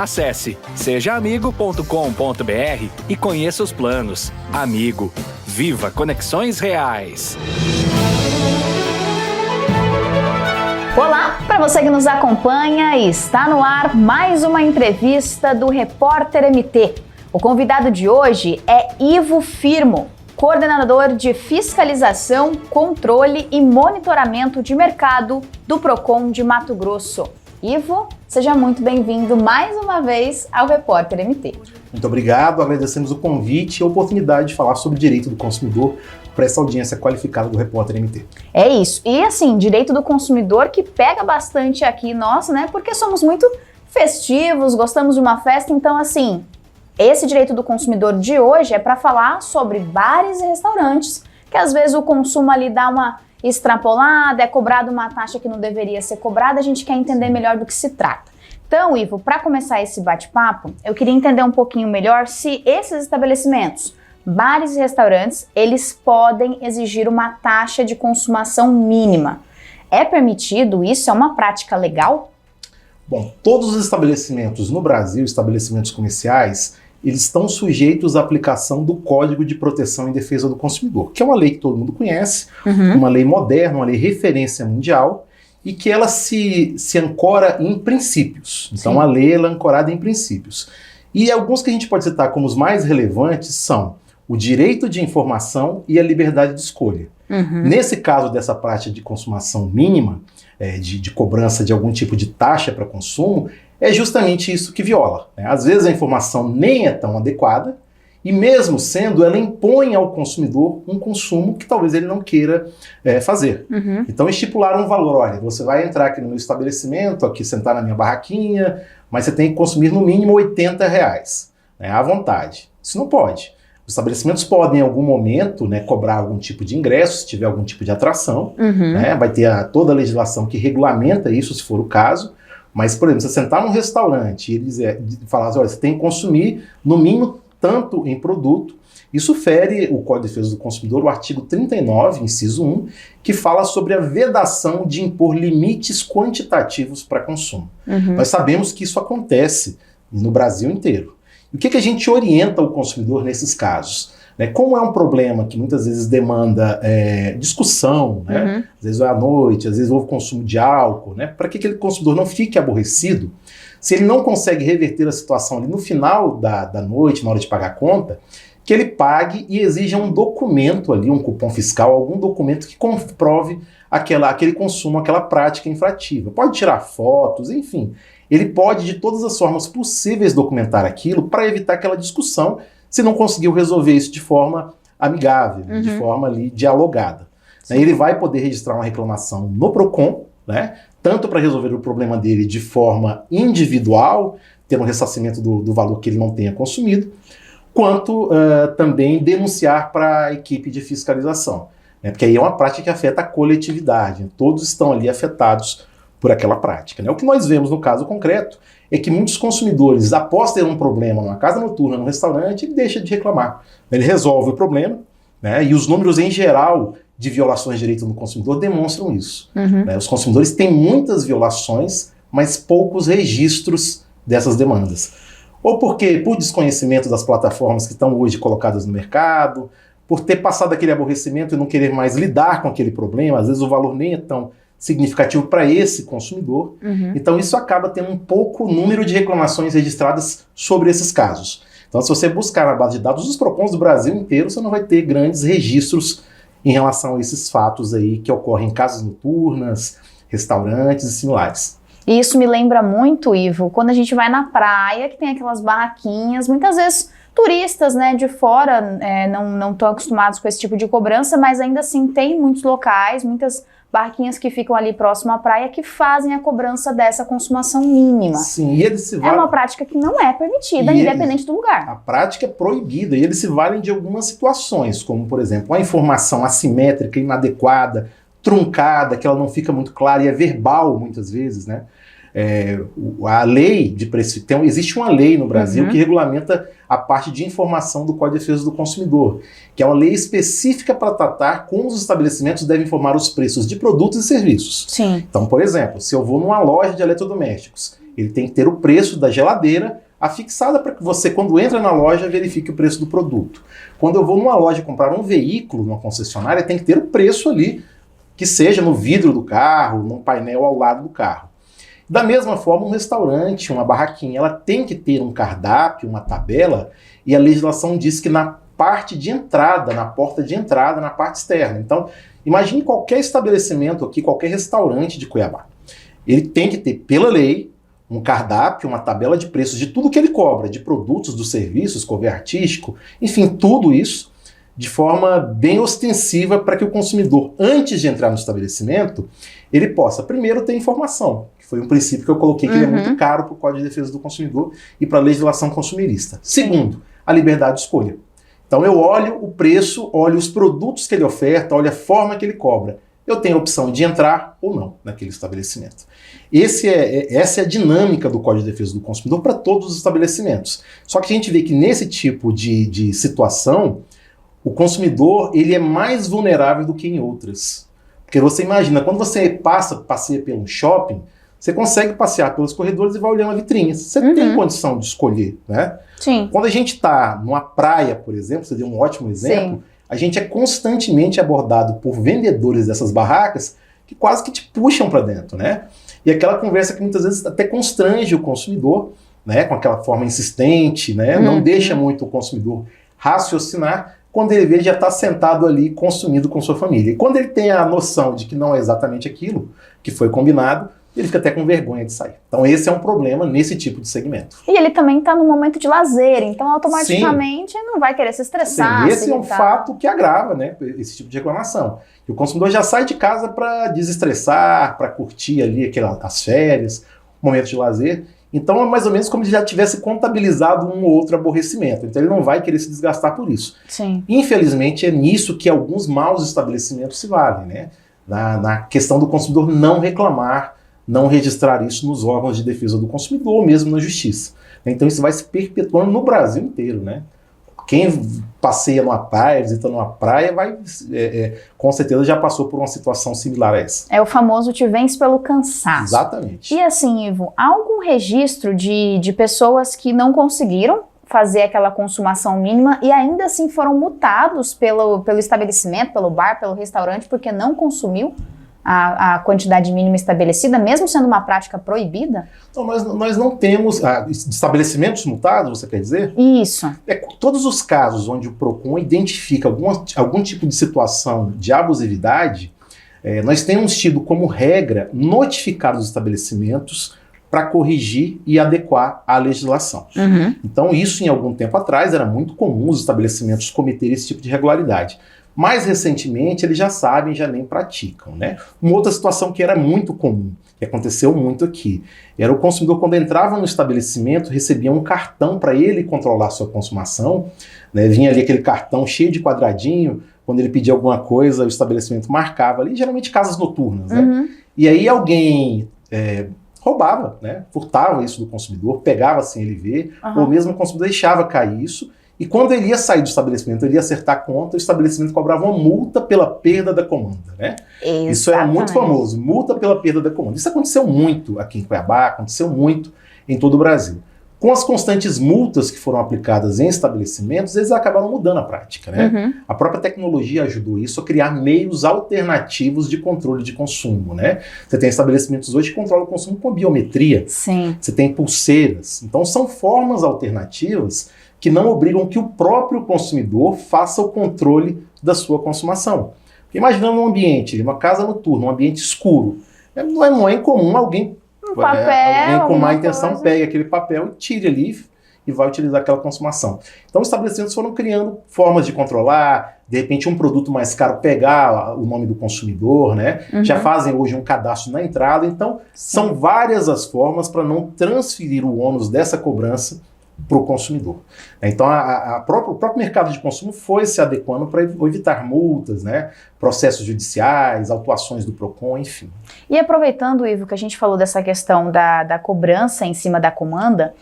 Acesse sejaamigo.com.br e conheça os planos. Amigo, viva conexões reais. Olá, para você que nos acompanha, está no ar mais uma entrevista do Repórter MT. O convidado de hoje é Ivo Firmo, coordenador de fiscalização, controle e monitoramento de mercado do Procon de Mato Grosso. Ivo, seja muito bem-vindo mais uma vez ao Repórter MT. Muito obrigado, agradecemos o convite e a oportunidade de falar sobre direito do consumidor para essa audiência qualificada do Repórter MT. É isso. E assim, direito do consumidor que pega bastante aqui nós, né? Porque somos muito festivos, gostamos de uma festa, então assim, esse direito do consumidor de hoje é para falar sobre bares e restaurantes, que às vezes o consumo ali dá uma extrapolada, é cobrado uma taxa que não deveria ser cobrada, a gente quer entender melhor do que se trata. Então, Ivo, para começar esse bate-papo, eu queria entender um pouquinho melhor se esses estabelecimentos, bares e restaurantes, eles podem exigir uma taxa de consumação mínima. É permitido isso? É uma prática legal? Bom, todos os estabelecimentos no Brasil, estabelecimentos comerciais, eles estão sujeitos à aplicação do Código de Proteção e Defesa do Consumidor, que é uma lei que todo mundo conhece, uma lei moderna, uma lei referência mundial, e que ela se ancora em princípios. Então, a lei ela é ancorada em princípios. E alguns que a gente pode citar como os mais relevantes são o direito de informação e a liberdade de escolha. Nesse caso dessa prática de consumação mínima, de cobrança de algum tipo de taxa para consumo, é justamente isso que viola, né? Às vezes a informação nem é tão adequada e mesmo sendo, ela impõe ao consumidor um consumo que talvez ele não queira fazer. Então estipularam um valor, olha, você vai entrar aqui no meu estabelecimento, aqui sentar na minha barraquinha, mas você tem que consumir no mínimo R$80, né, à vontade. Isso não pode. Os estabelecimentos podem, em algum momento, né, cobrar algum tipo de ingresso, se tiver algum tipo de atração, né, vai ter toda a legislação que regulamenta isso, se for o caso, mas, por exemplo, você sentar num restaurante e eles falar assim, olha, você tem que consumir, no mínimo, tanto em produto, isso fere o Código de Defesa do Consumidor, o artigo 39, inciso 1, que fala sobre a vedação de impor limites quantitativos para consumo. Nós sabemos que isso acontece no Brasil inteiro. E o que a gente orienta o consumidor nesses casos? Como é um problema que muitas vezes demanda discussão, né? Às vezes é à noite, às vezes houve consumo de álcool, né? Para que aquele consumidor não fique aborrecido, se ele não consegue reverter a situação ali no final da noite, na hora de pagar a conta, que ele pague e exija um documento ali, um cupom fiscal, algum documento que comprove aquele consumo, aquela prática infrativa. Pode tirar fotos, enfim. Ele pode, de todas as formas possíveis, documentar aquilo para evitar aquela discussão se não conseguiu resolver isso de forma amigável, de forma ali dialogada. Ele vai poder registrar uma reclamação no Procon, né, tanto para resolver o problema dele de forma individual, ter um ressarcimento do valor que ele não tenha consumido, quanto também denunciar para a equipe de fiscalização, né, porque aí é uma prática que afeta a coletividade, todos estão ali afetados por aquela prática, né? O que nós vemos no caso concreto é que muitos consumidores, após ter um problema numa casa noturna, num restaurante, ele deixa de reclamar. Ele resolve o problema, né? E os números em geral de violações de direito do consumidor demonstram isso. Né? Os consumidores têm muitas violações, mas poucos registros dessas demandas. Ou porque, por desconhecimento das plataformas que estão hoje colocadas no mercado, por ter passado aquele aborrecimento e não querer mais lidar com aquele problema, às vezes o valor nem é tão significativo para esse consumidor. Então isso acaba tendo um pouco número de reclamações registradas sobre esses casos. Então se você buscar na base de dados dos Procons do Brasil inteiro, você não vai ter grandes registros em relação a esses fatos aí que ocorrem em casas noturnas, restaurantes e similares. E isso me lembra muito, Ivo, quando a gente vai na praia, que tem aquelas barraquinhas, muitas vezes turistas, né, de fora não estão acostumados com esse tipo de cobrança, mas ainda assim tem muitos locais, muitas barraquinhas que ficam ali próximo à praia que fazem a cobrança dessa consumação mínima. Sim, e eles se valem... É uma prática que não é permitida, independente do lugar. A prática é proibida e eles se valem de algumas situações, como, por exemplo, a informação assimétrica, inadequada, truncada, que ela não fica muito clara e é verbal muitas vezes, né? A lei de precificação, existe uma lei no Brasil que regulamenta a parte de informação do Código de Defesa do Consumidor, que é uma lei específica para tratar como os estabelecimentos devem informar os preços de produtos e serviços. Sim. Então, por exemplo, se eu vou numa loja de eletrodomésticos Ele tem que ter o preço da geladeira afixada para que você, quando entra na loja, verifique o preço do produto. Quando eu vou numa loja comprar um veículo, numa concessionária, tem que ter o preço ali, que seja no vidro do carro, num painel ao lado do carro. Da mesma forma, um restaurante, uma barraquinha, ela tem que ter um cardápio, uma tabela, e a legislação diz que na parte de entrada, na porta de entrada, na parte externa. Então, imagine qualquer estabelecimento aqui, qualquer restaurante de Cuiabá. Ele tem que ter, pela lei, um cardápio, uma tabela de preços de tudo que ele cobra, de produtos, dos serviços, cover artístico, enfim, tudo isso, de forma bem ostensiva para que o consumidor, antes de entrar no estabelecimento, ele possa, primeiro, ter informação, que foi um princípio que eu coloquei que ele é muito caro para o Código de Defesa do Consumidor e para a legislação consumirista. Segundo, a liberdade de escolha. Então eu olho o preço, olho os produtos que ele oferta, olho a forma que ele cobra. Eu tenho a opção de entrar ou não naquele estabelecimento. Essa é a dinâmica do Código de Defesa do Consumidor para todos os estabelecimentos. Só que a gente vê que nesse tipo de situação, o consumidor ele é mais vulnerável do que em outras. Porque você imagina, quando você passeia pelo shopping, você consegue passear pelos corredores e vai olhando a vitrine. Você tem condição de escolher, né? Sim. Quando a gente está numa praia, por exemplo, você deu um ótimo exemplo, Sim. a gente é constantemente abordado por vendedores dessas barracas que quase que te puxam para dentro, né? E aquela conversa que muitas vezes até constrange o consumidor, né? Com aquela forma insistente, né? Não deixa muito o consumidor raciocinar, quando ele vê, ele já está sentado ali consumindo com sua família. E quando ele tem a noção de que não é exatamente aquilo que foi combinado, ele fica até com vergonha de sair. Então esse é um problema nesse tipo de segmento. E ele também está no momento de lazer, então automaticamente não vai querer se estressar. Sim, esse é um fato que agrava, né, esse tipo de reclamação. E o consumidor já sai de casa para desestressar, para curtir ali as férias, momentos de lazer. Então é mais ou menos como se já tivesse contabilizado um ou outro aborrecimento. Então ele não vai querer se desgastar por isso. Sim. Infelizmente é nisso que alguns maus estabelecimentos se valem, né? Na questão do consumidor não reclamar, não registrar isso nos órgãos de defesa do consumidor ou mesmo na justiça. Então isso vai se perpetuando no Brasil inteiro, né? Quem passeia numa praia, visita numa praia, com certeza já passou por uma situação similar a essa. É o famoso te vence pelo cansaço. Exatamente. E assim, Ivo, há algum registro de pessoas que não conseguiram fazer aquela consumação mínima e ainda assim foram multados pelo estabelecimento, pelo bar, pelo restaurante, porque não consumiu a quantidade mínima estabelecida, mesmo sendo uma prática proibida? Então, nós não temos estabelecimentos multados, você quer dizer? Isso. Todos os casos onde o PROCON identifica algum tipo de situação de abusividade, nós temos tido como regra notificar os estabelecimentos para corrigir e adequar a legislação. Então isso, em algum tempo atrás, era muito comum os estabelecimentos cometerem esse tipo de irregularidade. Mais recentemente, eles já sabem, já nem praticam, né? Uma outra situação que era muito comum, que aconteceu muito aqui, era o consumidor, quando entrava no estabelecimento, recebia um cartão para ele controlar a sua consumação, né? Vinha ali aquele cartão cheio de quadradinho, quando ele pedia alguma coisa, o estabelecimento marcava ali, geralmente casas noturnas, né? E aí alguém roubava, né? Furtava isso do consumidor, pegava sem ele ver, ou mesmo o consumidor deixava cair isso. E quando ele ia sair do estabelecimento, ele ia acertar a conta, o estabelecimento cobrava uma multa pela perda da comanda, né? Exatamente. Isso era muito famoso, multa pela perda da comanda. Isso aconteceu muito aqui em Cuiabá, aconteceu muito em todo o Brasil. Com as constantes multas que foram aplicadas em estabelecimentos, eles acabaram mudando a prática, né? A própria tecnologia ajudou isso a criar meios alternativos de controle de consumo, né? Você tem estabelecimentos hoje que controlam o consumo com biometria. Sim. Você tem pulseiras. Então são formas alternativas que não obrigam que o próprio consumidor faça o controle da sua consumação. Porque imaginando um ambiente, uma casa noturna, um ambiente escuro, não é incomum alguém com má intenção pegue aquele papel e tire ali e vai utilizar aquela consumação. Então os estabelecimentos foram criando formas de controlar, de repente um produto mais caro pegar o nome do consumidor, né? Já fazem hoje um cadastro na entrada, então são várias as formas para não transferir o ônus dessa cobrança para o consumidor. Então o próprio mercado de consumo foi se adequando para evitar multas, né, processos judiciais, autuações do PROCON, enfim. E aproveitando, Ivo, que a gente falou dessa questão da cobrança em cima da comanda,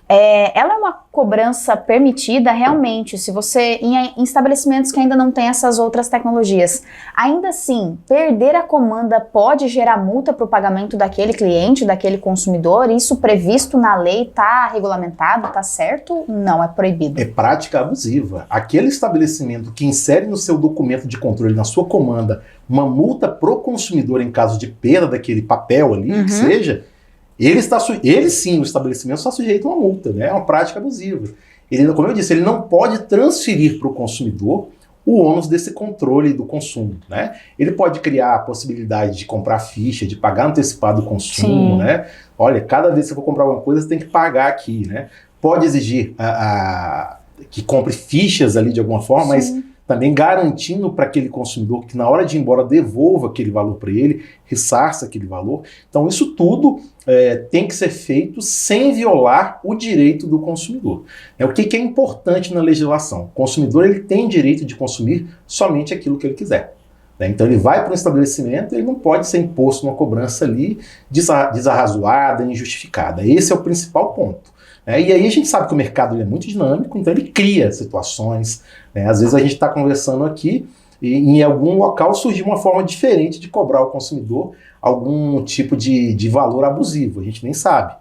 Ela é uma cobrança permitida realmente, se você, em estabelecimentos que ainda não tem essas outras tecnologias. Ainda assim, perder a comanda pode gerar multa para o pagamento daquele cliente, daquele consumidor? Isso previsto na lei, está regulamentado, está certo? Não, é proibido. É prática abusiva. Aquele estabelecimento que insere no seu documento de controle, na sua comanda, uma multa pro consumidor em caso de perda daquele papel ali, que seja, ele sim, o estabelecimento está sujeito a uma multa, né? É uma prática abusiva. Ele, como eu disse, ele não pode transferir para o consumidor o ônus desse controle do consumo, né? Ele pode criar a possibilidade de comprar ficha, de pagar antecipado o consumo, né? Olha, cada vez que você for comprar alguma coisa, você tem que pagar aqui, né? Pode exigir que compre fichas ali de alguma forma, mas também garantindo para aquele consumidor que na hora de ir embora devolva aquele valor para ele, ressarça aquele valor. Então isso tudo tem que ser feito sem violar o direito do consumidor. O que é importante na legislação? O consumidor ele tem direito de consumir somente aquilo que ele quiser. Então ele vai para um estabelecimento, ele não pode ser imposto uma cobrança ali desarrazoada, injustificada. Esse é o principal ponto. E aí a gente sabe que o mercado ele é muito dinâmico, então ele cria situações. Às vezes a gente está conversando aqui e em algum local surgiu uma forma diferente de cobrar ao consumidor algum tipo de valor abusivo, a gente nem sabe.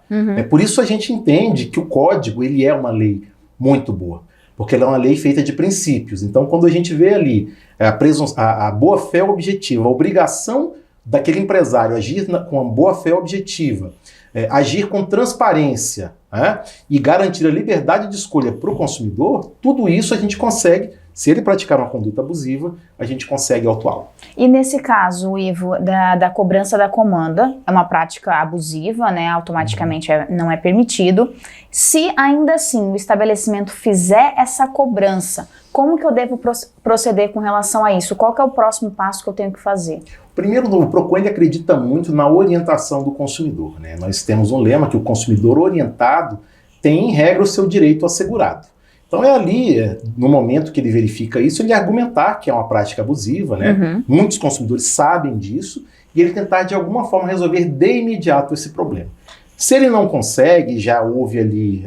Por isso a gente entende que o código ele é uma lei muito boa, porque ela é uma lei feita de princípios. Então quando a gente vê ali a boa-fé objetiva, a obrigação daquele empresário agir com a boa-fé objetiva, agir com transparência, e garantir a liberdade de escolha para o consumidor, tudo isso a gente consegue, se ele praticar uma conduta abusiva, a gente consegue autuá-lo. E nesse caso, Ivo, da cobrança da comanda, é uma prática abusiva, né? Automaticamente não é permitido. Se ainda assim o estabelecimento fizer essa cobrança, como que eu devo proceder com relação a isso? Qual que é o próximo passo que eu tenho que fazer? Primeiro, o PROCON ele acredita muito na orientação do consumidor, né? Nós temos um lema que o consumidor orientado tem, em regra, o seu direito assegurado. Então é ali, no momento que ele verifica isso, ele argumentar que é uma prática abusiva, né? Muitos consumidores sabem disso, e ele tentar de alguma forma resolver de imediato esse problema. Se ele não consegue, já houve ali,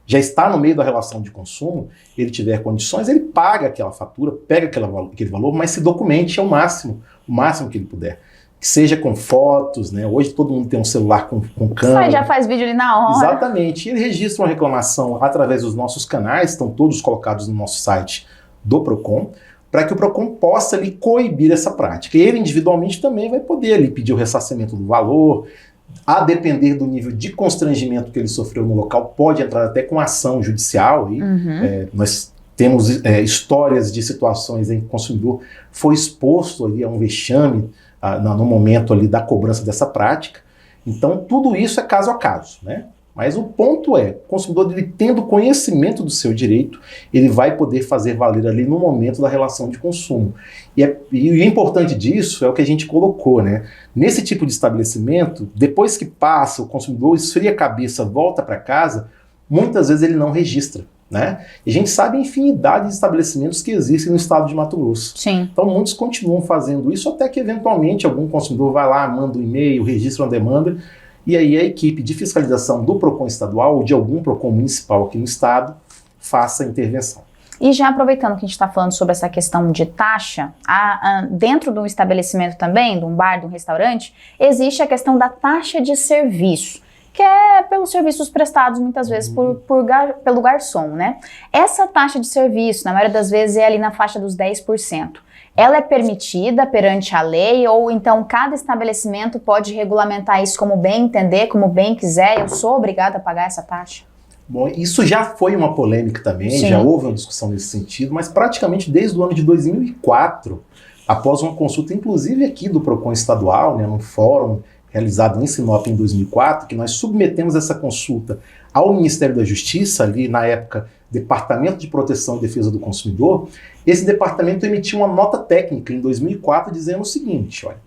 já está no meio da relação de consumo, ele tiver condições, ele paga aquela fatura, pega aquele valor, mas se documente ao máximo, o máximo que ele puder. Que seja com fotos, né? Hoje todo mundo tem um celular com câmera. Já faz vídeo ali na hora. Exatamente. Ele registra uma reclamação através dos nossos canais, estão todos colocados no nosso site do PROCON, para que o PROCON possa ali coibir essa prática. Ele individualmente também vai poder ali pedir o ressarcimento do valor, a depender do nível de constrangimento que ele sofreu no local, pode entrar até com ação judicial. Nós temos histórias de situações em que o consumidor foi exposto ali a um vexame no momento ali da cobrança dessa prática. Então tudo isso é caso a caso, né? Mas o ponto é, o consumidor ele tendo conhecimento do seu direito, ele vai poder fazer valer ali no momento da relação de consumo. E o importante disso é o que a gente colocou, né? Nesse tipo de estabelecimento, depois que passa, o consumidor esfria a cabeça, volta para casa, muitas vezes ele não registra, né? E a gente sabe a infinidade de estabelecimentos que existem no estado de Mato Grosso. Sim. Então muitos continuam fazendo isso até que eventualmente algum consumidor vai lá, manda um e-mail, registra uma demanda, e aí a equipe de fiscalização do PROCON estadual ou de algum PROCON municipal aqui no estado faça a intervenção. E já aproveitando que a gente está falando sobre essa questão de taxa, dentro de um estabelecimento também, de um bar, de um restaurante, existe a questão da taxa de serviço, que é pelos serviços prestados muitas vezes pelo garçom, né? Essa taxa de serviço, na maioria das vezes, é ali na faixa dos 10%. Ela é permitida perante a lei ou então cada estabelecimento pode regulamentar isso como bem entender, como bem quiser? Eu sou obrigada a pagar essa taxa? Bom, isso já foi uma polêmica também, Sim. Já houve uma discussão nesse sentido, mas praticamente desde o ano de 2004, após uma consulta inclusive aqui do PROCON estadual, né, num fórum realizado em Sinop em 2004, que nós submetemos essa consulta ao Ministério da Justiça, ali na época, Departamento de Proteção e Defesa do Consumidor, esse departamento emitiu uma nota técnica em 2004 dizendo o seguinte, olha,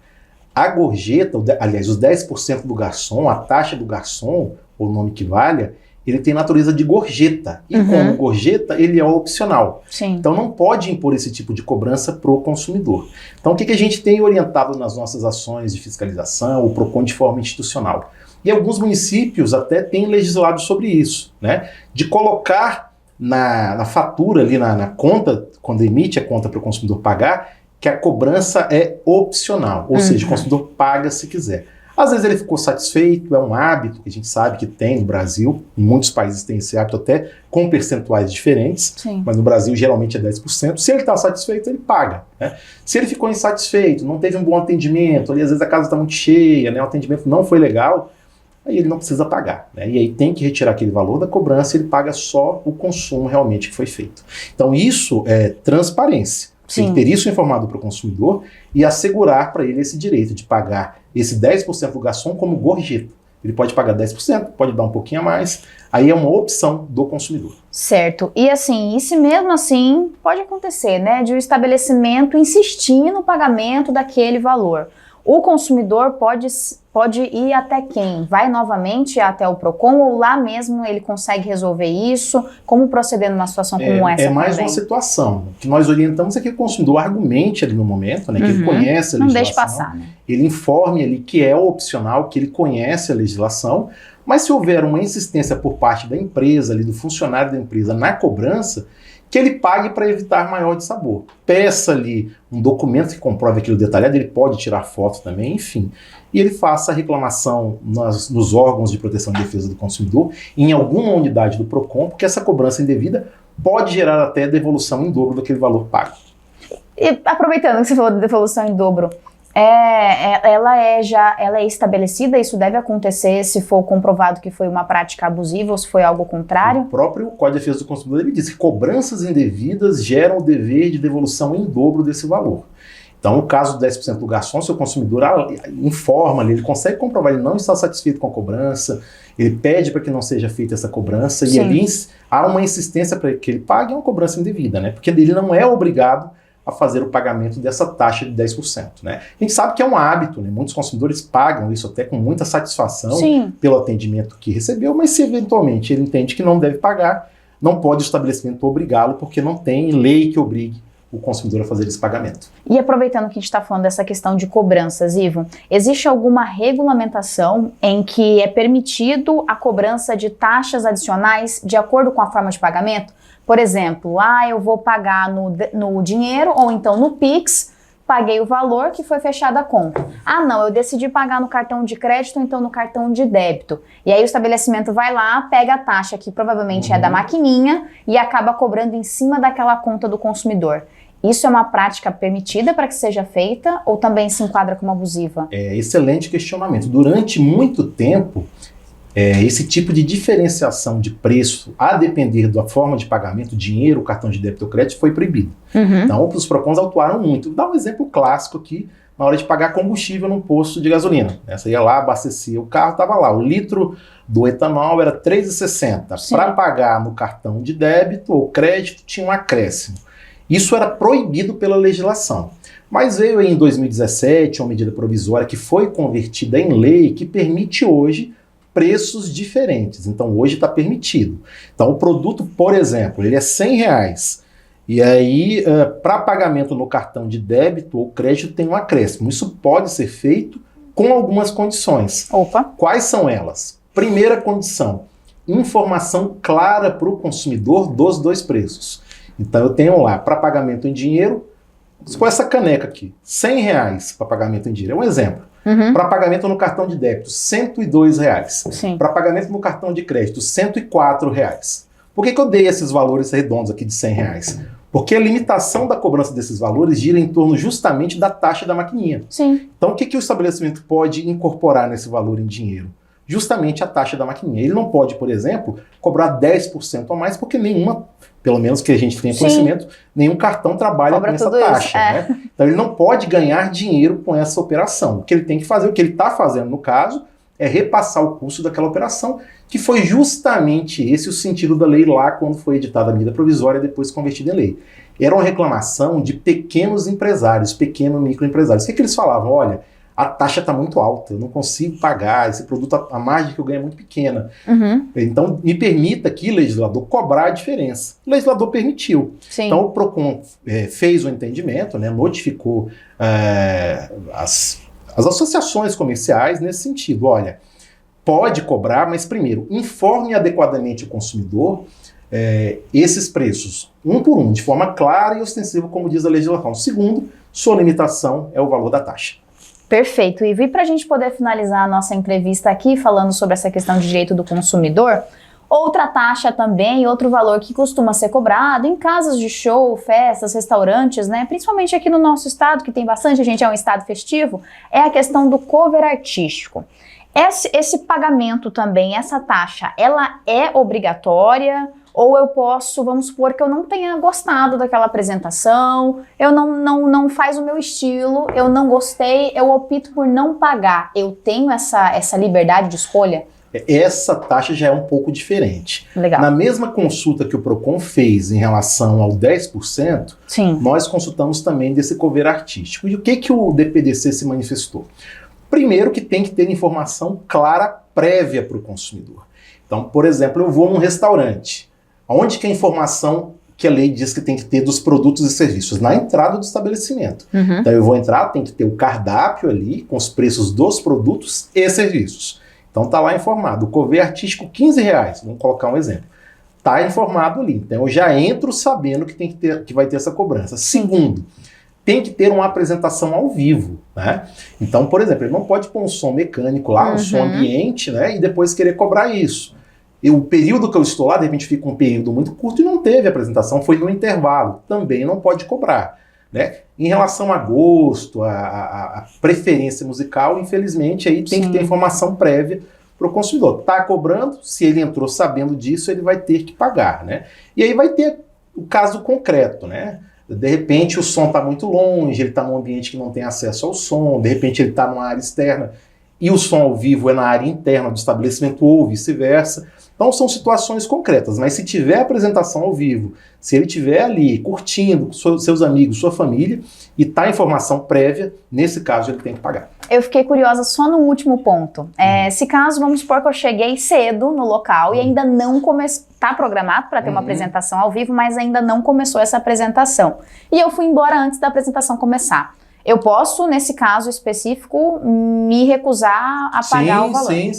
a gorjeta, aliás, os 10% do garçom, a taxa do garçom, ou o nome que valha, ele tem natureza de gorjeta. E como gorjeta, ele é opcional. Sim. Então não pode impor esse tipo de cobrança para o consumidor. Então o que a gente tem orientado nas nossas ações de fiscalização, o PROCON de forma institucional? E alguns municípios até têm legislado sobre isso, né? De colocar na fatura, ali na conta, quando emite a conta para o consumidor pagar, que a cobrança é opcional. Ou seja, o consumidor paga se quiser. Às vezes ele ficou satisfeito, é um hábito que a gente sabe que tem no Brasil, em muitos países tem esse hábito até com percentuais diferentes, Sim. mas no Brasil geralmente é 10%. Se ele está satisfeito, ele paga, né? Se ele ficou insatisfeito, não teve um bom atendimento, ali às vezes a casa está muito cheia, né? O atendimento não foi legal, aí ele não precisa pagar, né? E aí tem que retirar aquele valor da cobrança, ele paga só o consumo realmente que foi feito. Então isso é transparência. Tem que ter isso informado para o consumidor e assegurar para ele esse direito de pagar esse 10% do garçom como gorjeta. Ele pode pagar 10%, pode dar um pouquinho a mais, aí é uma opção do consumidor. Certo. E assim, e se mesmo assim pode acontecer, né, de o estabelecimento insistir no pagamento daquele valor. O consumidor pode ir até quem? Vai novamente até o PROCON ou lá mesmo ele consegue resolver isso? Como proceder numa situação como essa? É mais uma situação. O que nós orientamos é que o consumidor argumente ali no momento, né, que ele conhece a legislação. Não deixe passar, né? Ele informe ali que é opcional, que ele conhece a legislação, mas se houver uma insistência por parte da empresa, ali, do funcionário da empresa na cobrança, que ele pague para evitar maior dissabor. Peça ali um documento que comprove aquilo detalhado, ele pode tirar foto também, enfim. E ele faça a reclamação nos órgãos de proteção e defesa do consumidor, em alguma unidade do PROCON, porque essa cobrança indevida pode gerar até devolução em dobro daquele valor pago. E aproveitando que você falou de devolução em dobro, ela é estabelecida, isso deve acontecer se for comprovado que foi uma prática abusiva ou se foi algo contrário? O próprio Código de Defesa do Consumidor ele diz que cobranças indevidas geram o dever de devolução em dobro desse valor. Então, no caso do 10% do garçom, se o consumidor informa, ele consegue comprovar, ele não está satisfeito com a cobrança, ele pede para que não seja feita essa cobrança, e ali há uma insistência para que ele pague, é uma cobrança indevida, né? Porque ele não é obrigado a fazer o pagamento dessa taxa de 10%, né? A gente sabe que é um hábito, né? Muitos consumidores pagam isso até com muita satisfação pelo atendimento que recebeu, mas se eventualmente ele entende que não deve pagar, não pode o estabelecimento obrigá-lo, porque não tem lei que obrigue o consumidor a fazer esse pagamento. E aproveitando que a gente está falando dessa questão de cobranças, Ivo, existe alguma regulamentação em que é permitido a cobrança de taxas adicionais de acordo com a forma de pagamento? Por exemplo, eu vou pagar no dinheiro ou então no Pix, paguei o valor que foi fechada a conta. Não, eu decidi pagar no cartão de crédito ou então no cartão de débito. E aí o estabelecimento vai lá, pega a taxa que provavelmente é da maquininha e acaba cobrando em cima daquela conta do consumidor. Isso é uma prática permitida para que seja feita ou também se enquadra como abusiva? Excelente questionamento. Durante muito tempo, esse tipo de diferenciação de preço, a depender da forma de pagamento, dinheiro, cartão de débito ou crédito, foi proibido. Então, os PROCONs atuaram muito. Vou dar um exemplo clássico aqui, na hora de pagar combustível num posto de gasolina. Você ia lá, abastecia o carro, estava lá. O litro do etanol era R$ 3,60. Para pagar no cartão de débito ou crédito, tinha um acréscimo. Isso era proibido pela legislação. Mas veio aí em 2017 uma medida provisória que foi convertida em lei que permite hoje preços diferentes. Então hoje está permitido. Então o produto, por exemplo, ele é R$100. E aí, para pagamento no cartão de débito ou crédito tem um acréscimo. Isso pode ser feito com algumas condições. Quais são elas? Primeira condição, informação clara para o consumidor dos dois preços. Então eu tenho lá, para pagamento em dinheiro, com essa caneca aqui, R$100 para pagamento em dinheiro. É um exemplo. Para pagamento no cartão de débito, R$102. Para pagamento no cartão de crédito, R$104. Por que eu dei esses valores redondos aqui de R$100? Porque a limitação da cobrança desses valores gira em torno justamente da taxa da maquininha. Então o que o estabelecimento pode incorporar nesse valor em dinheiro? Justamente a taxa da maquininha. Ele não pode, por exemplo, cobrar 10% a mais, porque nenhuma, pelo menos que a gente tenha conhecimento, nenhum cartão trabalha com essa taxa. Né? Então ele não pode ganhar dinheiro com essa operação. O que ele tem que fazer, o que ele está fazendo no caso, é repassar o custo daquela operação, que foi justamente esse o sentido da lei lá quando foi editada a medida provisória e depois convertida em lei. Era uma reclamação de pequenos empresários, pequenos microempresários. O que eles falavam? Olha, a taxa está muito alta, eu não consigo pagar, esse produto, a margem que eu ganho é muito pequena. Então, me permita aqui, legislador, cobrar a diferença. O legislador permitiu. Sim. Então, o PROCON fez o entendimento, né, notificou as associações comerciais nesse sentido. Olha, pode cobrar, mas primeiro, informe adequadamente o consumidor esses preços, um por um, de forma clara e ostensiva, como diz a legislação. Segundo, sua limitação é o valor da taxa. Perfeito, Ivo. E para a gente poder finalizar a nossa entrevista aqui, falando sobre essa questão de direito do consumidor, outra taxa também, outro valor que costuma ser cobrado em casas de show, festas, restaurantes, né? Principalmente aqui no nosso estado, que tem bastante, a gente é um estado festivo, é a questão do cover artístico. Esse pagamento também, essa taxa, ela é obrigatória? Ou eu posso, vamos supor que eu não tenha gostado daquela apresentação, eu não faz o meu estilo, eu não gostei, eu opto por não pagar. Eu tenho essa liberdade de escolha? Essa taxa já é um pouco diferente. Legal. Na mesma consulta que o PROCON fez em relação ao 10%, Sim. Nós consultamos também desse cover artístico. E o que o DPDC se manifestou? Primeiro que tem que ter informação clara, prévia para o consumidor. Então, por exemplo, eu vou num restaurante. Onde que a informação que a lei diz que tem que ter dos produtos e serviços? Na entrada do estabelecimento. Então eu vou entrar, tem que ter o cardápio ali, com os preços dos produtos e serviços. Então tá lá informado. O cover artístico, R$15, vamos colocar um exemplo. Tá informado ali. Então eu já entro sabendo que vai ter essa cobrança. Segundo, tem que ter uma apresentação ao vivo, né? Então, por exemplo, ele não pode pôr um som mecânico lá, um som ambiente, né? E depois querer cobrar isso. O período que eu estou lá, de repente fica um período muito curto e não teve apresentação, foi no intervalo, também não pode cobrar, né? Em relação a gosto, a preferência musical, infelizmente aí tem que ter informação prévia para o consumidor. Está cobrando, se ele entrou sabendo disso, ele vai ter que pagar, né? E aí vai ter o caso concreto, né? De repente o som está muito longe, ele está num ambiente que não tem acesso ao som, de repente ele está numa área externa e o som ao vivo é na área interna do estabelecimento ou vice-versa. Então são situações concretas, mas se tiver apresentação ao vivo, se ele estiver ali curtindo com seus amigos, sua família, e está informação prévia, nesse caso ele tem que pagar. Eu fiquei curiosa só no último ponto. Se caso, vamos supor que eu cheguei cedo no local e ainda não começou, está programado para ter uma apresentação ao vivo, mas ainda não começou essa apresentação. E eu fui embora antes da apresentação começar. Eu posso, nesse caso específico, me recusar a pagar o valor. Sim.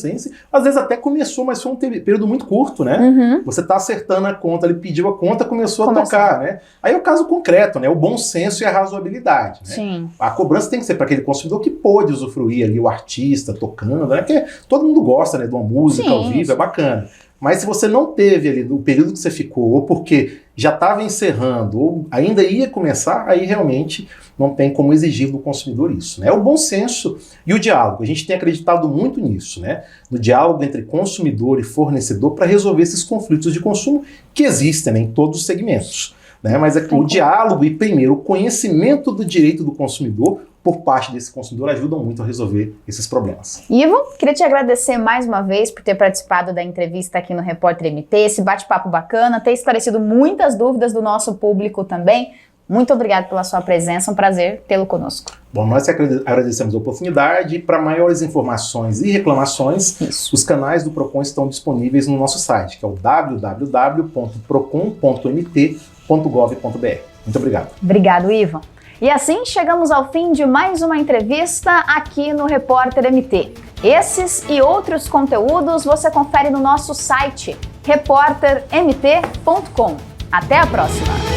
Às vezes até começou, mas foi um período muito curto, né? Você está acertando a conta, ele pediu a conta, começou a tocar, né? Aí é o caso concreto, né? O bom senso e a razoabilidade, né? Sim. A cobrança tem que ser para aquele consumidor que pôde usufruir ali o artista tocando, né? Porque todo mundo gosta, né, de uma música ao vivo, é bacana. Mas se você não teve ali o período que você ficou, ou porque já estava encerrando, ou ainda ia começar, aí realmente não tem como exigir do consumidor isso, né? É o bom senso e o diálogo. A gente tem acreditado muito nisso, né? No diálogo entre consumidor e fornecedor para resolver esses conflitos de consumo que existem, né, em todos os segmentos, né? Mas o diálogo e, primeiro, o conhecimento do direito do consumidor por parte desse consumidor ajudam muito a resolver esses problemas. Ivo, queria te agradecer mais uma vez por ter participado da entrevista aqui no Repórter MT, esse bate-papo bacana, ter esclarecido muitas dúvidas do nosso público também. Muito obrigado pela sua presença, um prazer tê-lo conosco. Bom, nós agradecemos a oportunidade. Para maiores informações e reclamações, os canais do PROCON estão disponíveis no nosso site, que é o www.procon.mt.gov.br. Muito obrigado. Obrigado, Ivo. E assim chegamos ao fim de mais uma entrevista aqui no Repórter MT. Esses e outros conteúdos você confere no nosso site repórtermt.com. Até a próxima!